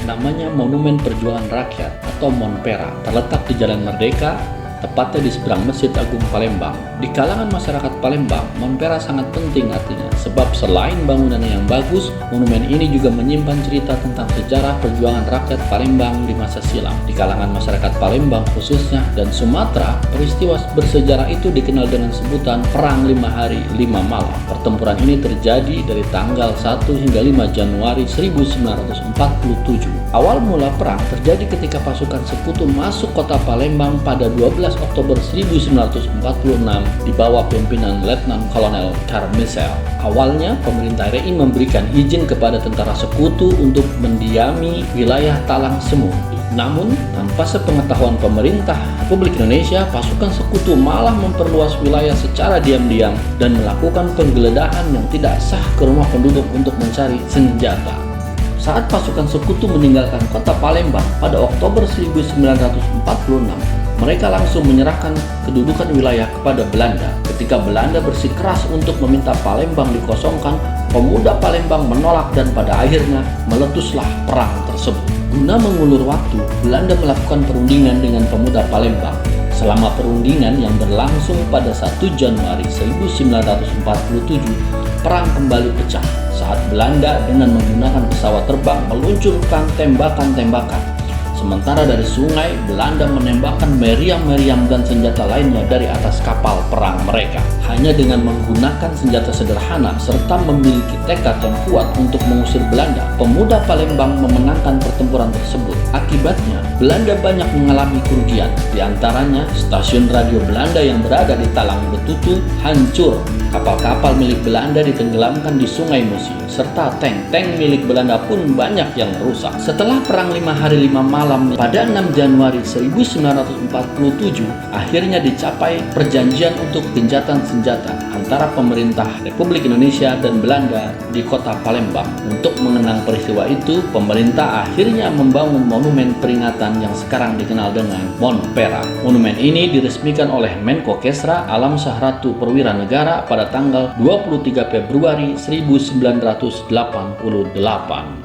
namanya Monumen Perjuangan Rakyat atau Monpera, terletak di Jalan Merdeka, tepatnya di seberang Masjid Agung Palembang. Di kalangan masyarakat Palembang, Monpera sangat penting artinya, sebab selain bangunannya yang bagus, monumen ini juga menyimpan cerita tentang sejarah perjuangan rakyat Palembang di masa silam. Di kalangan masyarakat Palembang khususnya dan Sumatera, peristiwa bersejarah itu dikenal dengan sebutan Perang 5 Hari 5 Malam. Pertempuran ini terjadi dari tanggal 1 hingga 5 Januari 1947. Awal mula perang terjadi ketika pasukan sekutu masuk kota Palembang pada 12 Oktober 1946 di bawah pimpinan Letnan Kolonel Carmichael. Awalnya, pemerintah RI memberikan izin kepada tentara sekutu untuk mendiami wilayah Talang Semu. Namun, tanpa sepengetahuan pemerintah Republik Indonesia, pasukan sekutu malah memperluas wilayah secara diam-diam dan melakukan penggeledahan yang tidak sah ke rumah penduduk untuk mencari senjata. Saat pasukan sekutu meninggalkan kota Palembang pada Oktober 1946, mereka langsung menyerahkan kedudukan wilayah kepada Belanda. Ketika Belanda bersikeras untuk meminta Palembang dikosongkan, pemuda Palembang menolak dan pada akhirnya meletuslah perang tersebut. Guna mengulur waktu, Belanda melakukan perundingan dengan pemuda Palembang. Selama perundingan yang berlangsung pada 1 Januari 1947, perang kembali pecah saat Belanda dengan menggunakan pesawat terbang meluncurkan tembakan-tembakan. Sementara dari sungai, Belanda menembakkan meriam-meriam dan senjata lainnya dari atas kapal perang mereka. Hanya dengan menggunakan senjata sederhana serta memiliki tekad yang kuat untuk mengusir Belanda, pemuda Palembang memenangkan pertempuran tersebut. Akibatnya, Belanda banyak mengalami kerugian. Di antaranya, stasiun radio Belanda yang berada di Talang Betutu hancur. Kapal-kapal milik Belanda ditenggelamkan di Sungai Musi, serta tank-tank milik Belanda pun banyak yang rusak. Setelah Perang 5 Hari 5 Malam pada 6 Januari 1947, akhirnya dicapai perjanjian untuk gencatan senjata antara pemerintah Republik Indonesia dan Belanda di kota Palembang. Untuk mengenang peristiwa itu, pemerintah akhirnya membangun monumen peringatan yang sekarang dikenal dengan Monpera. Monumen ini diresmikan oleh Menko Kesra Alam Sahratu Perwira Negara pada tanggal 23 Februari 1988.